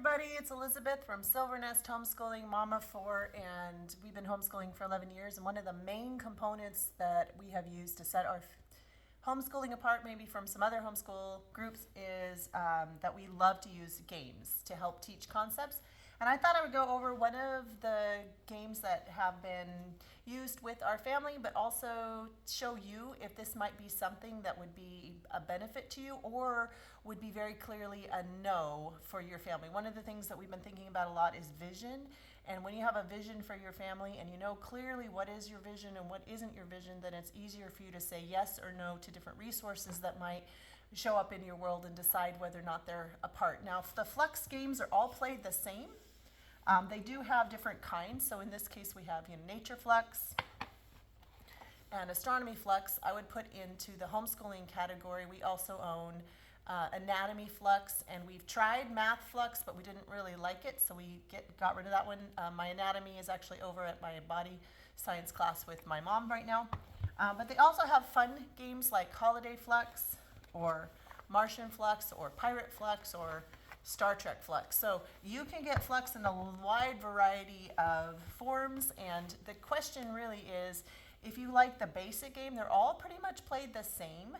everybody, it's Elizabeth from Silvernest Homeschooling, Mama 4, and we've been homeschooling for 11 years. And one of the main components that we have used to set our homeschooling apart maybe from some other homeschool groups is that we love to use games to help teach concepts. And I thought I would go over one of the games that have been used with our family, but also show you if this might be something that would be a benefit to you or would be very clearly a no for your family. One of the things that we've been thinking about a lot is vision. And when you have a vision for your family and you know clearly what is your vision and what isn't your vision, then it's easier for you to say yes or no to different resources that might show up in your world and decide whether or not they're a part. Now, the Fluxx games are all played the same. They do have different kinds. So in this case, we have Nature Fluxx and Astronomy Fluxx. I would put into the homeschooling category. We also own Anatomy Fluxx, and we've tried Math Fluxx, but we didn't really like it, so we got rid of that one. My anatomy is actually over at my body science class with my mom right now. But they also have fun games like Holiday Fluxx or Martian Fluxx or Pirate Fluxx or Star Trek Fluxx. So you can get Fluxx in a wide variety of forms, and the question really is, if you like the basic game, they're all pretty much played the same.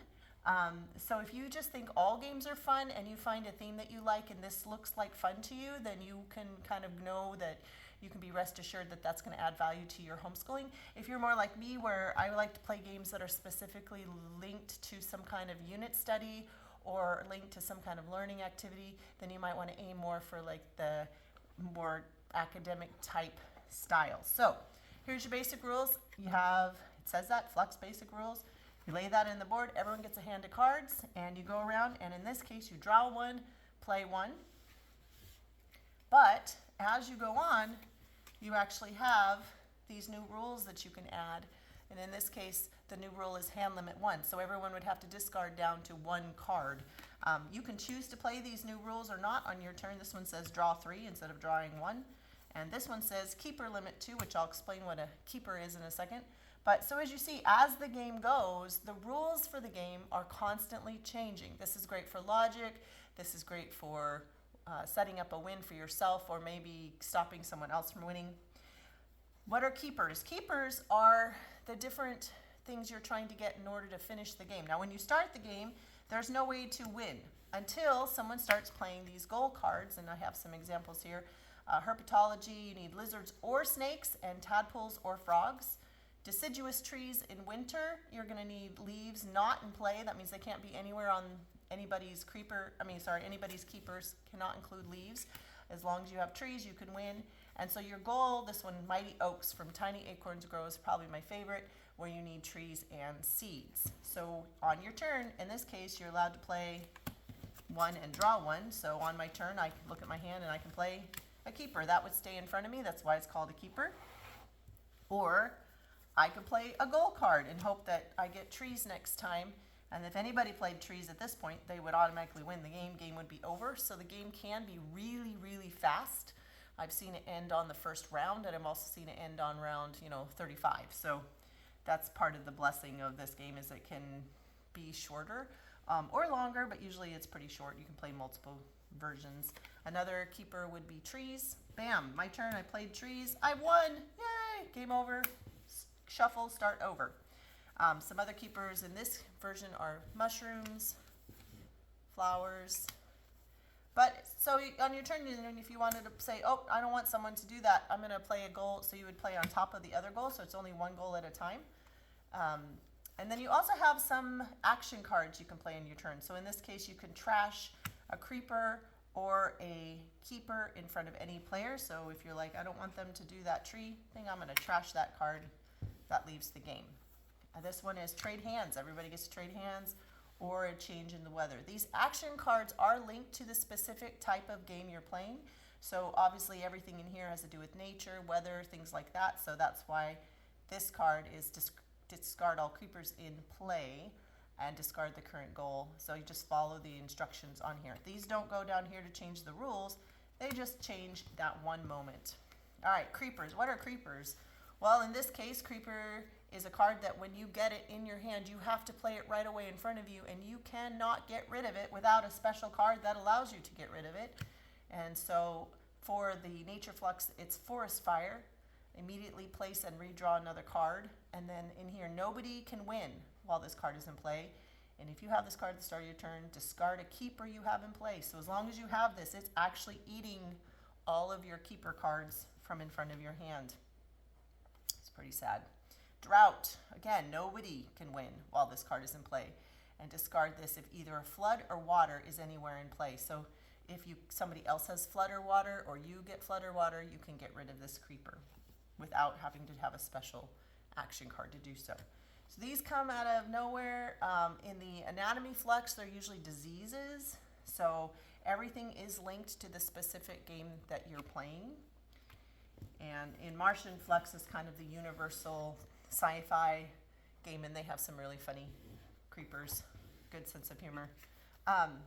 So if you just think all games are fun and you find a theme that you like and this looks like fun to you, then you can kind of know that you can be rest assured that that's going to add value to your homeschooling. If you're more like me, where I like to play games that are specifically linked to some kind of unit study or linked to some kind of learning activity, then you might want to aim more for like the more academic type style. So here's your basic rules. You have, it says that, Fluxx basic rules. You lay that in the board, everyone gets a hand of cards, and you go around, and in this case, you draw one, play one. But as you go on, you actually have these new rules that you can add. And in this case, the new rule is hand limit 1. So everyone would have to discard down to 1 card. You can choose to play these new rules or not on your turn. This one says draw 3 instead of drawing 1. And this one says keeper limit 2, which I'll explain what a keeper is in a second. But so as you see, as the game goes, the rules for the game are constantly changing. This is great for logic. This is great for setting up a win for yourself or maybe stopping someone else from winning. What are keepers? Keepers are the different things you're trying to get in order to finish the game. Now, when you start the game, there's no way to win until someone starts playing these goal cards, and I have some examples here. Herpetology, you need lizards or snakes, and tadpoles or frogs. Deciduous trees in winter, you're going to need leaves not in play. That means they can't be anywhere on anybody's anybody's keepers cannot include leaves. As long as you have trees, you can win. And so your goal, this one, Mighty Oaks from Tiny Acorns Grow, is probably my favorite, where you need trees and seeds. So on your turn, in this case, you're allowed to play 1 and draw 1. So on my turn, I can look at my hand and I can play a keeper. That would stay in front of me. That's why it's called a keeper. Or I could play a goal card and hope that I get trees next time. And if anybody played trees at this point, they would automatically win the game. Game would be over. So the game can be really, really fast. I've seen it end on the first round, and I've also seen it end on round, 35. So that's part of the blessing of this game, is it can be shorter or longer, but usually it's pretty short. You can play multiple versions. Another keeper would be trees. Bam, my turn. I played trees. I won. Yay! Game over. Shuffle, start over. Some other keepers in this version are mushrooms, flowers. But so on your turn, if you wanted to say, oh, I don't want someone to do that, I'm going to play a goal. So you would play on top of the other goal. So it's only 1 goal at a time. And then you also have some action cards you can play in your turn. So in this case, you can trash a creeper or a keeper in front of any player. So if you're like, I don't want them to do that tree thing, I'm going to trash that card. That leaves the game. This one is trade hands. Everybody gets to trade hands, or a change in the weather. These action cards are linked to the specific type of game you're playing. So obviously everything in here has to do with nature, weather, things like that. So that's why this card is discard all creepers in play and discard the current goal. So you just follow the instructions on here. These don't go down here to change the rules. They just change that one moment. All right, creepers. What are creepers? Well, in this case, creeper is a card that when you get it in your hand, you have to play it right away in front of you, and you cannot get rid of it without a special card that allows you to get rid of it. And so for the nature Fluxx, it's forest fire. Immediately place and redraw another card. And then in here, nobody can win while this card is in play. And if you have this card at the start of your turn, discard a keeper you have in play. So as long as you have this, it's actually eating all of your keeper cards from in front of your hand. It's pretty sad. Drought. Again, nobody can win while this card is in play. And discard this if either a flood or water is anywhere in play. So if somebody else has flood or water, or you get flood or water, you can get rid of this creeper without having to have a special action card to do so. So these come out of nowhere. In the anatomy Fluxx, they're usually diseases. So everything is linked to the specific game that you're playing. And in Martian, Fluxx is kind of the universal sci-fi game, and they have some really funny creepers, good sense of humor.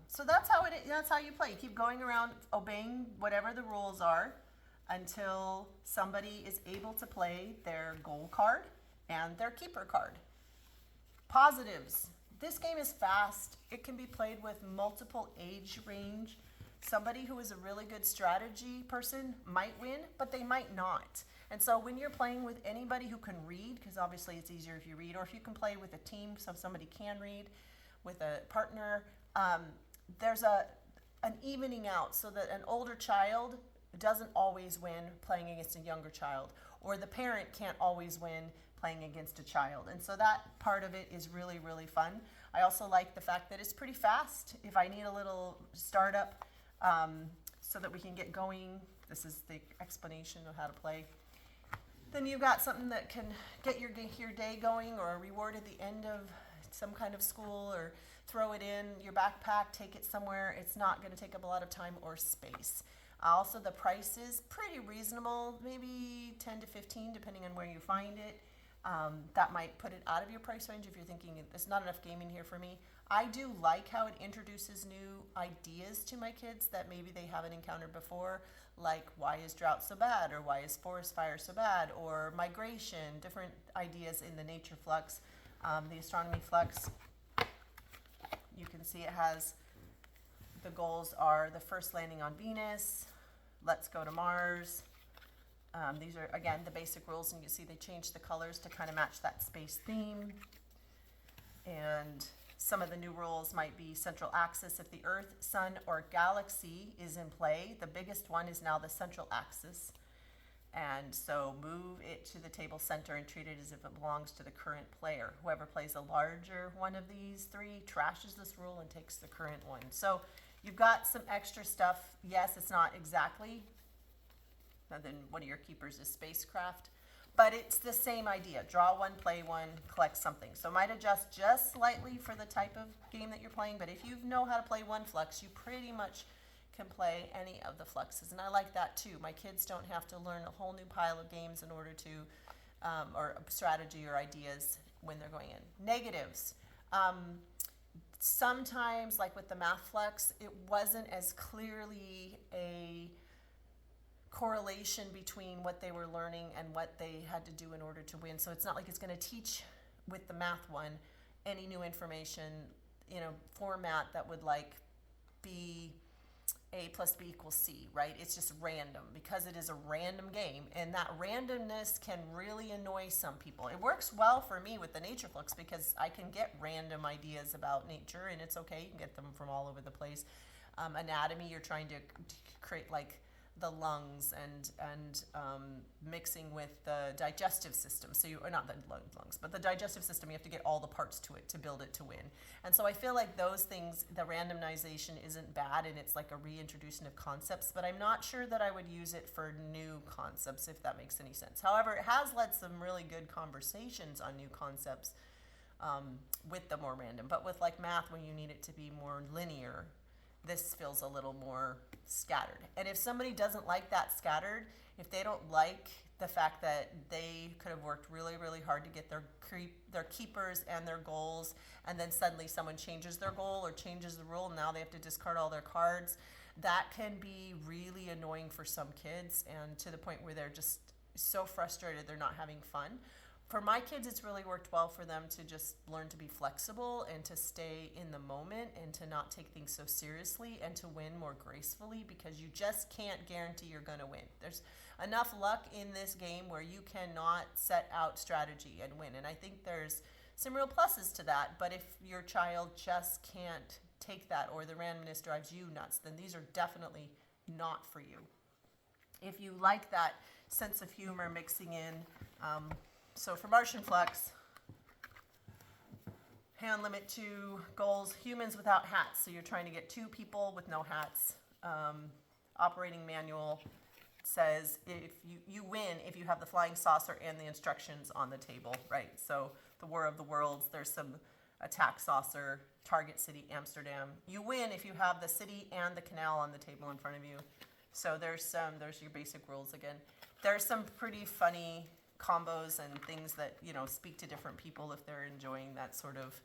So that's how you play. You keep going around obeying whatever the rules are until somebody is able to play their goal card and their keeper card. Positives. This game is fast. It can be played with multiple age range. Somebody who is a really good strategy person might win, but they might not. And so when you're playing with anybody who can read, because obviously it's easier if you read, or if you can play with a team, so somebody can read, with a partner, there's an evening out so that an older child doesn't always win playing against a younger child, or the parent can't always win playing against a child. And so that part of it is really, really fun. I also like the fact that it's pretty fast. If I need a little startup so that we can get going, this is the explanation of how to play. Then you've got something that can get your day going, or a reward at the end of some kind of school, or throw it in your backpack, take it somewhere. It's not going to take up a lot of time or space. Also, the price is pretty reasonable, maybe 10 to 15 depending on where you find it. That might put it out of your price range if you're thinking there's not enough gaming here for me. I do like how it introduces new ideas to my kids that maybe they haven't encountered before, like why is drought so bad, or why is forest fire so bad, or migration, different ideas in the nature Fluxx. The astronomy Fluxx, you can see it has, the goals are the first landing on Venus, let's go to Mars. These are, again, the basic rules, and you see they changed the colors to kind of match that space theme. And some of the new rules might be central axis. If the Earth, Sun, or galaxy is in play, the biggest one is now the central axis. And so move it to the table center and treat it as if it belongs to the current player. Whoever plays a larger one of these three trashes this rule and takes the current one. So you've got some extra stuff. Yes, it's not exactly, and then one of your keepers is spacecraft, but it's the same idea. Draw one, play one, collect something. So it might adjust just slightly for the type of game that you're playing, but if you know how to play one Fluxx, you pretty much can play any of the Fluxxes, and I like that too. My kids don't have to learn a whole new pile of games in order to, or strategy or ideas when they're going in. Negatives. Sometimes, like with the math Fluxx, it wasn't as clearly a correlation between what they were learning and what they had to do in order to win. So it's not like it's going to teach with the math one any new information in a format that would like be A plus B equals C, right? It's just random because it is a random game, and that randomness can really annoy some people. It works well for me with the nature Fluxx because I can get random ideas about nature, and it's okay. You can get them from all over the place. Anatomy, you're trying to create like the lungs and mixing with the digestive system. So or not the lungs, but the digestive system, you have to get all the parts to it to build it to win. And so I feel like those things, the randomization isn't bad, and it's like a reintroduction of concepts, but I'm not sure that I would use it for new concepts, if that makes any sense. However, it has led some really good conversations on new concepts with the more random. But with like math, when you need it to be more linear, this feels a little more scattered. And if somebody doesn't like that scattered, if they don't like the fact that they could have worked really, really hard to get their keepers and their goals, and then suddenly someone changes their goal or changes the rule, and now they have to discard all their cards, that can be really annoying for some kids, and to the point where they're just so frustrated they're not having fun. For my kids, it's really worked well for them to just learn to be flexible and to stay in the moment and to not take things so seriously and to win more gracefully, because you just can't guarantee you're going to win. There's enough luck in this game where you cannot set out strategy and win. And I think there's some real pluses to that. But if your child just can't take that, or the randomness drives you nuts, then these are definitely not for you. If you like that sense of humor mixing in, so for Martian Fluxx, hand limit to goals, humans without hats. So you're trying to get 2 people with no hats. Operating manual says if you win if you have the flying saucer and the instructions on the table, right? So the War of the Worlds, there's some attack saucer, target city, Amsterdam. You win if you have the city and the canal on the table in front of you. So there's your basic rules again. There's some pretty funny combos and things that, speak to different people if they're enjoying that sort of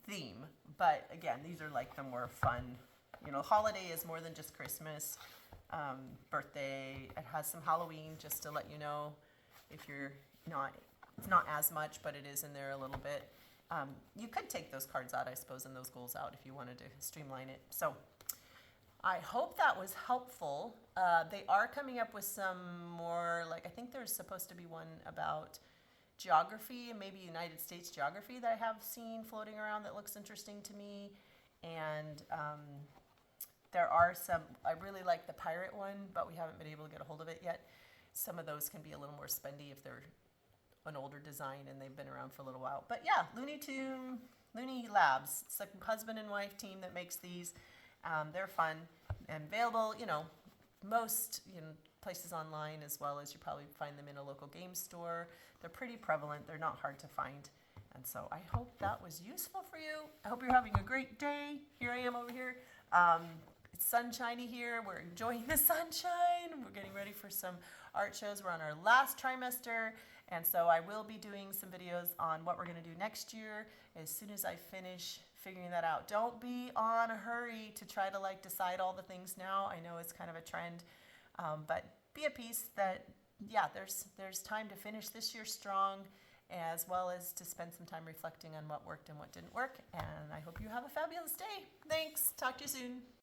theme. But again, these are like the more fun, holiday is more than just Christmas. Birthday, it has some Halloween, just to let you know if you're not, it's not as much, but it is in there a little bit. You could take those cards out, I suppose, and those goals out if you wanted to streamline it. So I hope that was helpful. They are coming up with some more, I think there's supposed to be one about geography and maybe United States geography that I have seen floating around that looks interesting to me. And there are some, I really like the pirate one, but we haven't been able to get a hold of it yet. Some of those can be a little more spendy if they're an older design and they've been around for a little while. But yeah, Looney Labs. It's a husband and wife team that makes these. They're fun and available, most places online, as well as you probably find them in a local game store. They're pretty prevalent. They're not hard to find. And so I hope that was useful for you. I hope you're having a great day. Here I am over here. It's sunshiny here. We're enjoying the sunshine. We're getting ready for some art shows. We're on our last trimester. And so I will be doing some videos on what we're going to do next year as soon as I finish figuring that out. Don't be on a hurry to try to decide all the things now. I know it's kind of a trend, but be at peace that, there's time to finish this year strong, as well as to spend some time reflecting on what worked and what didn't work. And I hope you have a fabulous day. Thanks. Talk to you soon.